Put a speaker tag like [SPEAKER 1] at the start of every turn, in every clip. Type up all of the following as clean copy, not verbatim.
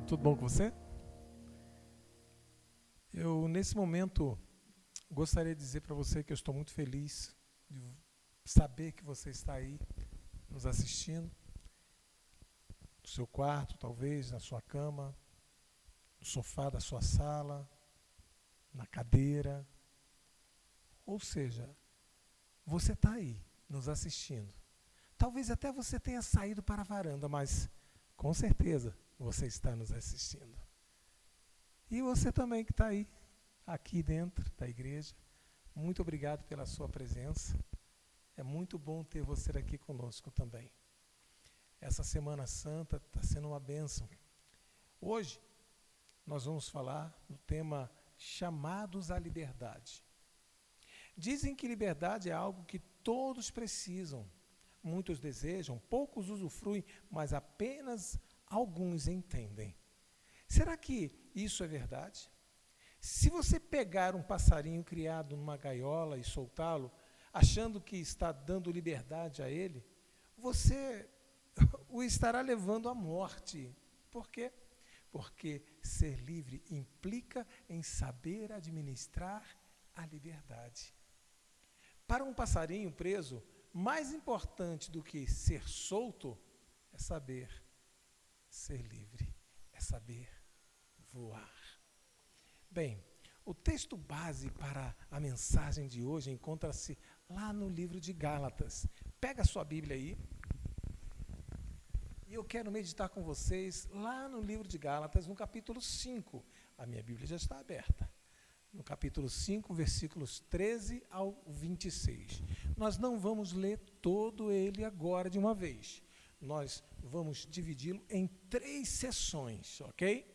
[SPEAKER 1] Tudo bom com você? Eu, nesse momento, gostaria de dizer para você que eu estou muito feliz de saber que você está aí nos assistindo, no seu quarto, talvez, na sua cama, no sofá da sua sala, na cadeira. Ou seja, você está aí nos assistindo. Talvez até você tenha saído para a varanda, mas com certeza você está nos assistindo. E você também que está aí, aqui dentro da igreja, muito obrigado pela sua presença. É muito bom ter você aqui conosco também. Essa Semana Santa está sendo uma bênção. Hoje nós vamos falar do tema chamados à liberdade. Dizem que liberdade é algo que todos precisam. Muitos desejam, poucos usufruem, mas apenas alguns entendem. Será que isso é verdade? Se você pegar um passarinho criado numa gaiola e soltá-lo, achando que está dando liberdade a ele, você o estará levando à morte. Por quê? Porque ser livre implica em saber administrar a liberdade. Para um passarinho preso, mais importante do que ser solto é saber ser livre, é saber voar. Bem, o texto base para a mensagem de hoje encontra-se lá no livro de Gálatas. Pega a sua Bíblia aí. E eu quero meditar com vocês lá no livro de Gálatas, no capítulo 5. A minha Bíblia já está aberta. No capítulo 5, versículos 13 ao 26. Nós não vamos ler todo ele agora de uma vez. Nós vamos dividi-lo em 3 sessões, ok?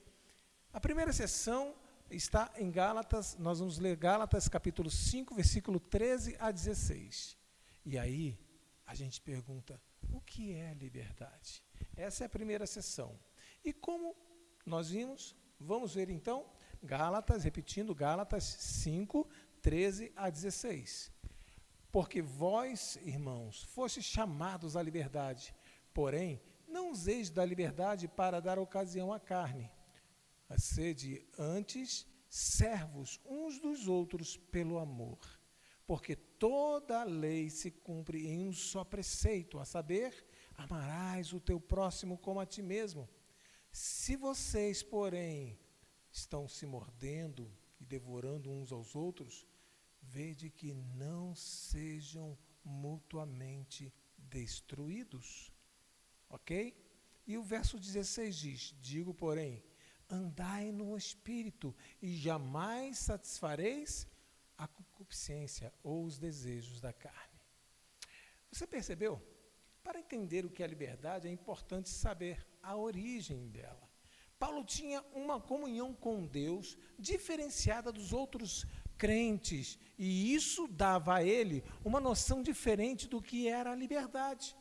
[SPEAKER 1] A primeira sessão está em Gálatas, nós vamos ler Gálatas capítulo 5, versículo 13 a 16. E aí a gente pergunta, o que é liberdade? Essa é a primeira sessão. E como nós vimos, vamos ver então Gálatas, repetindo, Gálatas 5, 13 a 16. Porque vós, irmãos, fostes chamados à liberdade, porém, não useis da liberdade para dar ocasião à carne. Mas sede antes servos uns dos outros pelo amor. Porque toda a lei se cumpre em um só preceito, a saber, amarás o teu próximo como a ti mesmo. Se vocês, porém, estão se mordendo e devorando uns aos outros, vede que não sejam mutuamente destruídos. Ok? E o verso 16 diz, digo, porém, andai no Espírito e jamais satisfareis a concupiscência ou os desejos da carne. Você percebeu? Para entender o que é a liberdade, é importante saber a origem dela. Paulo tinha uma comunhão com Deus diferenciada dos outros crentes, e isso dava a ele uma noção diferente do que era a liberdade.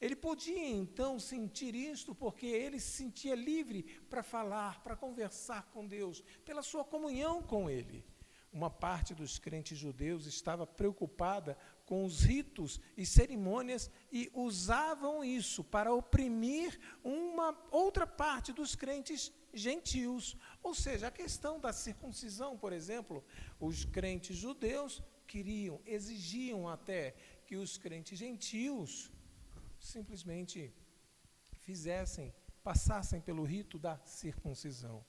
[SPEAKER 1] Ele podia então sentir isto porque ele se sentia livre para falar, para conversar com Deus, pela sua comunhão com Ele. Uma parte dos crentes judeus estava preocupada com os ritos e cerimônias e usavam isso para oprimir uma outra parte dos crentes gentios. Ou seja, a questão da circuncisão, por exemplo, os crentes judeus queriam, exigiam até que os crentes gentios simplesmente passassem pelo rito da circuncisão.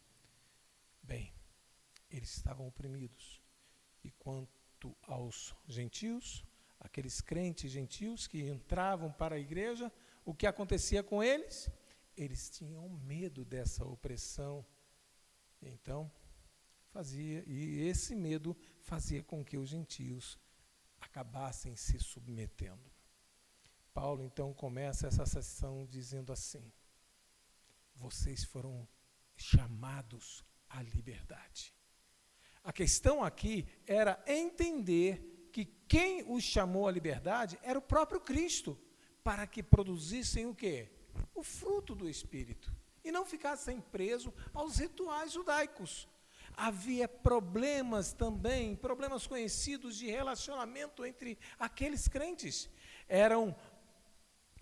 [SPEAKER 1] Bem, eles estavam oprimidos. E quanto aos gentios, aqueles crentes gentios que entravam para a igreja, o que acontecia com eles? Eles tinham medo dessa opressão. Então, e esse medo fazia com que os gentios acabassem se submetendo. Paulo, então, começa essa sessão dizendo assim, vocês foram chamados à liberdade. A questão aqui era entender que quem os chamou à liberdade era o próprio Cristo, para que produzissem o quê? O fruto do Espírito, e não ficassem presos aos rituais judaicos. Havia problemas também, problemas conhecidos de relacionamento entre aqueles crentes. Eram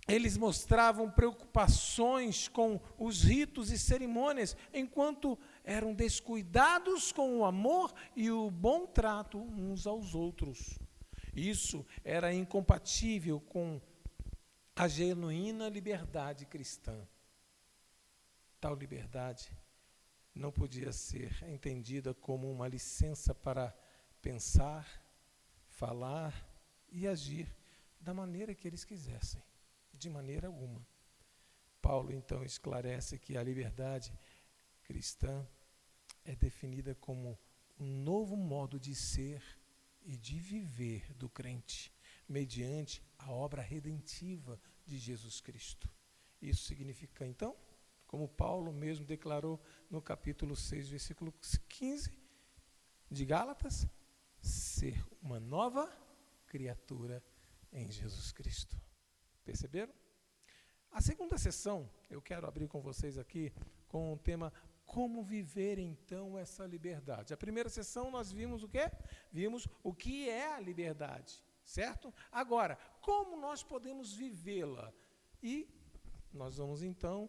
[SPEAKER 1] eles mostravam preocupações com os ritos e cerimônias, enquanto eram descuidados com o amor e o bom trato uns aos outros. Isso era incompatível com a genuína liberdade cristã. Tal liberdade não podia ser entendida como uma licença para pensar, falar e agir da maneira que eles quisessem, de maneira alguma. Paulo, então, esclarece que a liberdade cristã é definida como um novo modo de ser e de viver do crente, mediante a obra redentiva de Jesus Cristo. Isso significa, então, como Paulo mesmo declarou no capítulo 6, versículo 15 de Gálatas, ser uma nova criatura em Jesus Cristo. Perceberam? A segunda sessão, eu quero abrir com vocês aqui com o tema como viver então essa liberdade. A primeira sessão nós vimos o quê? Vimos o que é a liberdade, certo? Agora, como nós podemos vivê-la? E nós vamos então,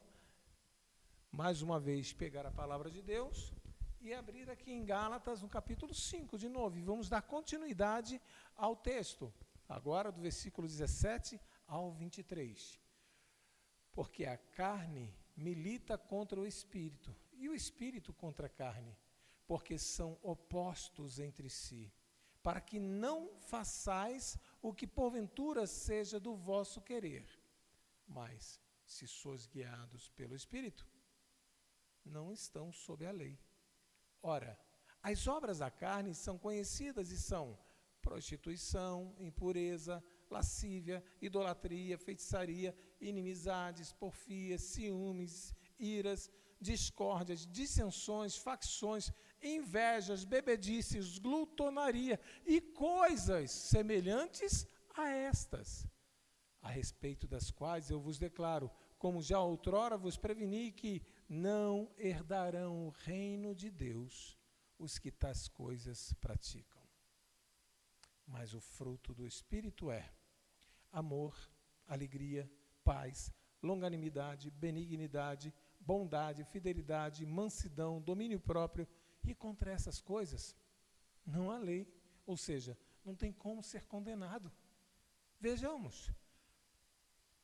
[SPEAKER 1] mais uma vez, pegar a palavra de Deus e abrir aqui em Gálatas, no capítulo 5, de novo, e vamos dar continuidade ao texto, agora do versículo 17 ao 23. Porque a carne milita contra o espírito, e o espírito contra a carne, porque são opostos entre si, para que não façais o que porventura seja do vosso querer. Mas, se sois guiados pelo espírito, não estão sob a lei. Ora, as obras da carne são conhecidas e são prostituição, impureza, lascívia, idolatria, feitiçaria, inimizades, porfias, ciúmes, iras, discórdias, dissensões, facções, invejas, bebedices, glutonaria e coisas semelhantes a estas, a respeito das quais eu vos declaro, como já outrora vos preveni, que não herdarão o reino de Deus os que tais coisas praticam. Mas o fruto do Espírito é amor, alegria, paz, longanimidade, benignidade, bondade, fidelidade, mansidão, domínio próprio, e contra essas coisas não há lei, ou seja, não tem como ser condenado. Vejamos,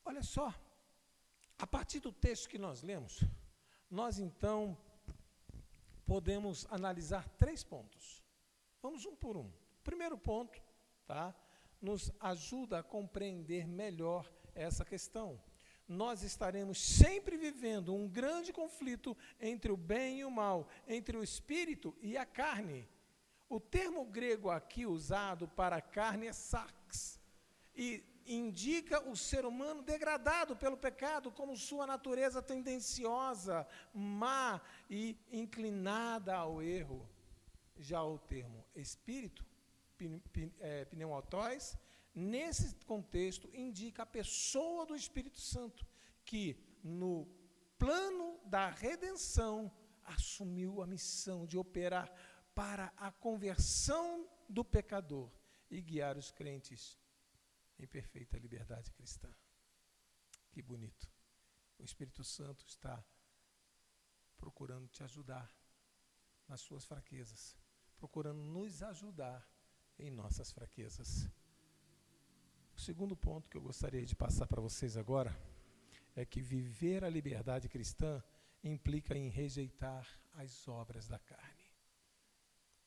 [SPEAKER 1] olha só, a partir do texto que nós lemos, nós então podemos analisar 3 pontos. Vamos um por um. Primeiro ponto, tá? Nos ajuda a compreender melhor essa questão. Nós estaremos sempre vivendo um grande conflito entre o bem e o mal, entre o espírito e a carne. O termo grego aqui usado para a carne é sarx, e indica o ser humano degradado pelo pecado, como sua natureza tendenciosa, má e inclinada ao erro. Já o termo espírito, pneumatóis, nesse contexto indica a pessoa do Espírito Santo, que no plano da redenção assumiu a missão de operar para a conversão do pecador e guiar os crentes em perfeita liberdade cristã. Que bonito. O Espírito Santo está procurando te ajudar nas suas fraquezas, procurando nos ajudar em nossas fraquezas. O segundo ponto que eu gostaria de passar para vocês agora é que viver a liberdade cristã implica em rejeitar as obras da carne.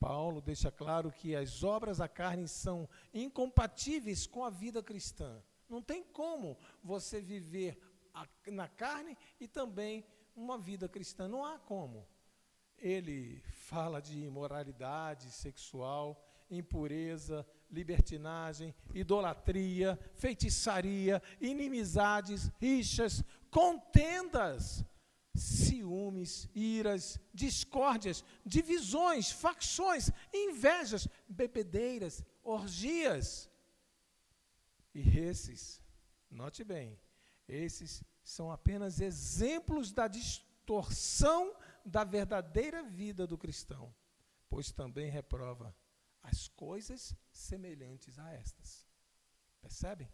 [SPEAKER 1] Paulo deixa claro que as obras da carne são incompatíveis com a vida cristã. Não tem como você viver na carne e também uma vida cristã. Não há como. Ele fala de imoralidade sexual, impureza, libertinagem, idolatria, feitiçaria, inimizades, rixas, contendas, ciúmes, iras, discórdias, divisões, facções, invejas, bebedeiras, orgias. E esses, note bem, esses são apenas exemplos da distorção da verdadeira vida do cristão, pois também reprova as coisas semelhantes a estas. Percebem?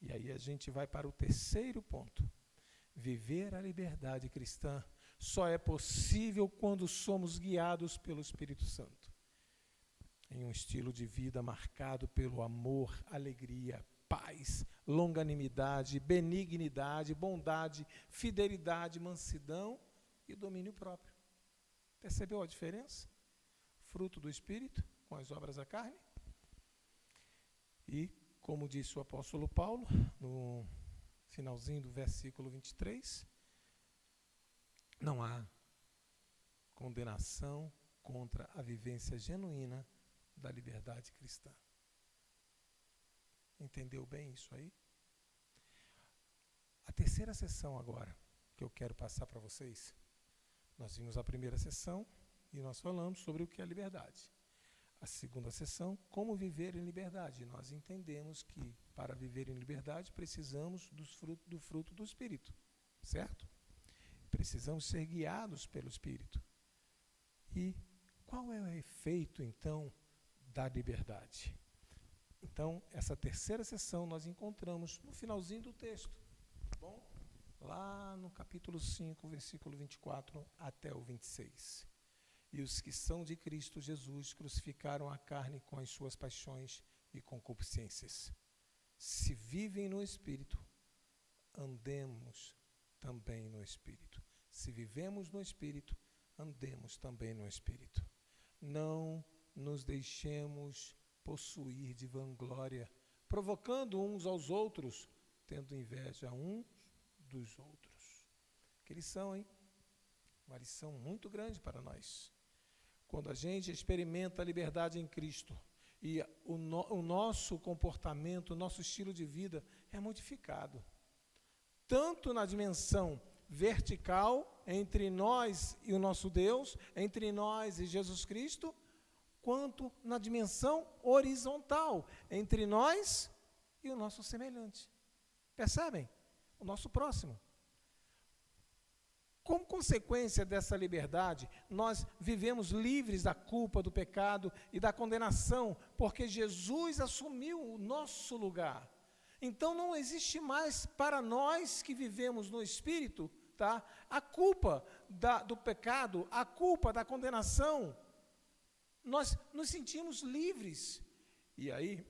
[SPEAKER 1] E aí a gente vai para o terceiro ponto. Viver a liberdade cristã só é possível quando somos guiados pelo Espírito Santo, em um estilo de vida marcado pelo amor, alegria, paz, longanimidade, benignidade, bondade, fidelidade, mansidão e domínio próprio. Percebeu a diferença? Fruto do Espírito com as obras da carne. E, como disse o apóstolo Paulo, no finalzinho do versículo 23, não há condenação contra a vivência genuína da liberdade cristã. Entendeu bem isso aí? A terceira sessão agora, que eu quero passar para vocês, nós vimos a primeira sessão e nós falamos sobre o que é liberdade. A segunda sessão, como viver em liberdade. Nós entendemos que para viver em liberdade precisamos do fruto do Espírito, certo? Precisamos ser guiados pelo Espírito. E qual é o efeito, então, da liberdade? Então, essa terceira sessão nós encontramos no finalzinho do texto, tá bom? Lá no capítulo 5, versículo 24 até o 26. E os que são de Cristo Jesus crucificaram a carne com as suas paixões e concupiscências. Se vivem no Espírito, andemos também no Espírito. Se vivemos no Espírito, andemos também no Espírito. Não nos deixemos possuir de vanglória, provocando uns aos outros, tendo inveja uns dos outros. Que lição, hein? Uma lição muito grande para nós. Quando a gente experimenta a liberdade em Cristo e o nosso comportamento, o nosso estilo de vida é modificado. Tanto na dimensão vertical, entre nós e o nosso Deus, entre nós e Jesus Cristo, quanto na dimensão horizontal, entre nós e o nosso semelhante. Percebem? O nosso próximo. Como consequência dessa liberdade, nós vivemos livres da culpa, do pecado e da condenação, porque Jesus assumiu o nosso lugar. Então não existe mais para nós que vivemos no Espírito, tá? A culpa do pecado, a culpa da condenação. Nós nos sentimos livres. E aí,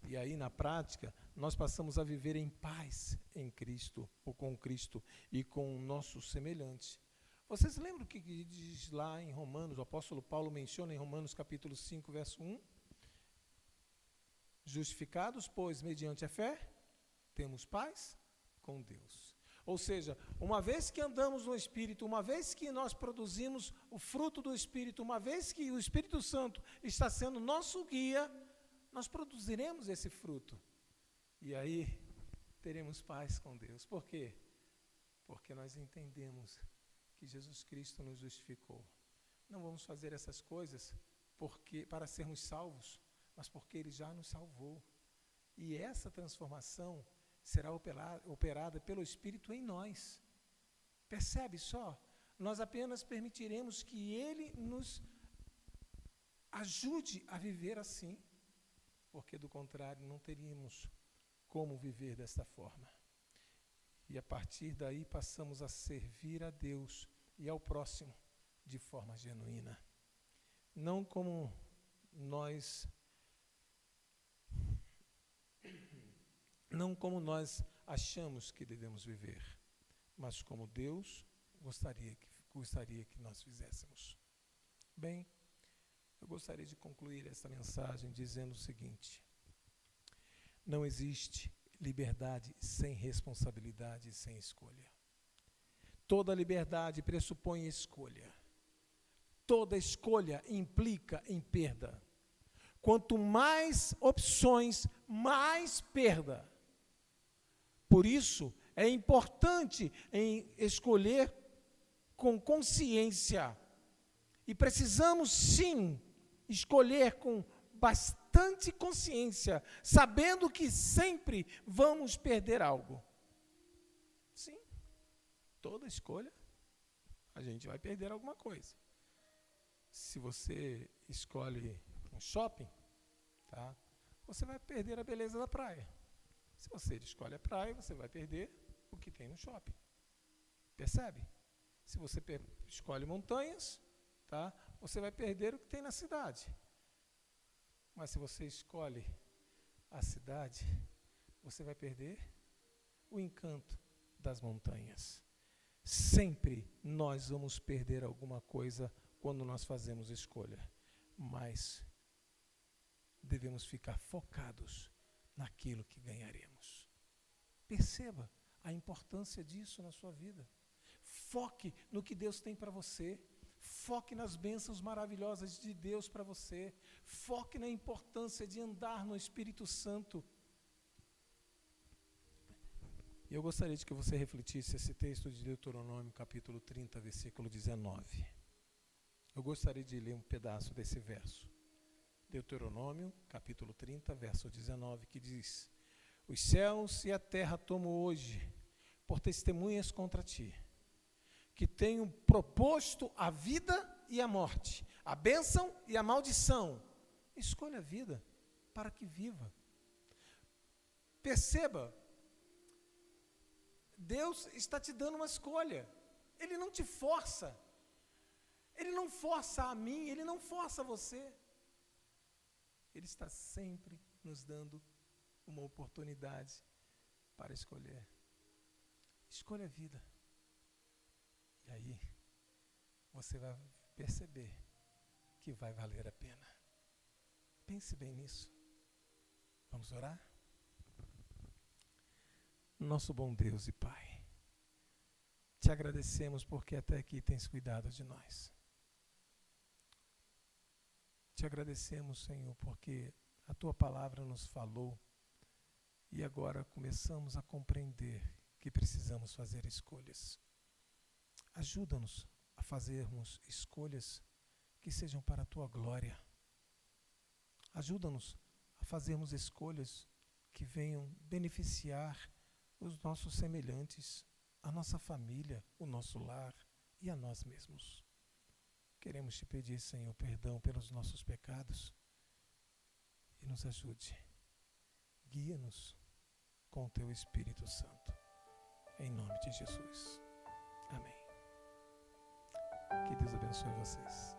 [SPEAKER 1] e aí na prática, nós passamos a viver em paz em Cristo, ou com Cristo, e com o nosso semelhante. Vocês lembram o que diz lá em Romanos, o apóstolo Paulo menciona em Romanos capítulo 5, verso 1? Justificados, pois, mediante a fé, temos paz com Deus. Ou seja, uma vez que andamos no Espírito, uma vez que nós produzimos o fruto do Espírito, uma vez que o Espírito Santo está sendo nosso guia, nós produziremos esse fruto. E aí, teremos paz com Deus. Por quê? Porque nós entendemos que Jesus Cristo nos justificou. Não vamos fazer essas coisas para sermos salvos, mas porque Ele já nos salvou. E essa transformação será operada pelo Espírito em nós. Percebe só? Nós apenas permitiremos que Ele nos ajude a viver assim, porque do contrário não teríamos como viver desta forma. E a partir daí passamos a servir a Deus e ao próximo de forma genuína. Não como nós achamos que devemos viver, mas como Deus gostaria que nós fizéssemos. Bem, eu gostaria de concluir esta mensagem dizendo o seguinte: não existe liberdade sem responsabilidade e sem escolha. Toda liberdade pressupõe escolha. Toda escolha implica em perda. Quanto mais opções, mais perda. Por isso, é importante escolher com consciência. E precisamos, sim, escolher com bastante consciência, sabendo que sempre vamos perder algo. Sim, toda escolha, a gente vai perder alguma coisa. Se você escolhe um shopping, tá? você vai perder a beleza da praia. Se você escolhe a praia, você vai perder o que tem no shopping. Percebe? Se você escolhe montanhas, tá? Você vai perder o que tem na cidade. Mas se você escolhe a cidade, você vai perder o encanto das montanhas. Sempre nós vamos perder alguma coisa quando nós fazemos escolha, mas devemos ficar focados naquilo que ganharemos. Perceba a importância disso na sua vida. Foque no que Deus tem para você. Foque nas bênçãos maravilhosas de Deus para você. Foque na importância de andar no Espírito Santo. E eu gostaria de que você refletisse esse texto de Deuteronômio, capítulo 30, versículo 19. Eu gostaria de ler um pedaço desse verso. Deuteronômio, capítulo 30, verso 19, que diz: os céus e a terra tomo hoje por testemunhas contra ti, que tenho proposto a vida e a morte, a bênção e a maldição. Escolha a vida para que viva. Perceba, Deus está te dando uma escolha. Ele não te força. Ele não força a mim, Ele não força você. Ele está sempre nos dando uma oportunidade para escolher. Escolha a vida. E aí, você vai perceber que vai valer a pena. Pense bem nisso. Vamos orar? Nosso bom Deus e Pai, te agradecemos porque até aqui tens cuidado de nós. Te agradecemos, Senhor, porque a Tua palavra nos falou e agora começamos a compreender que precisamos fazer escolhas. Ajuda-nos a fazermos escolhas que sejam para a Tua glória. Ajuda-nos a fazermos escolhas que venham beneficiar os nossos semelhantes, a nossa família, o nosso lar e a nós mesmos. Queremos te pedir, Senhor, perdão pelos nossos pecados e nos ajude. Guia-nos com o Teu Espírito Santo. Em nome de Jesus. Amém. Que Deus abençoe vocês.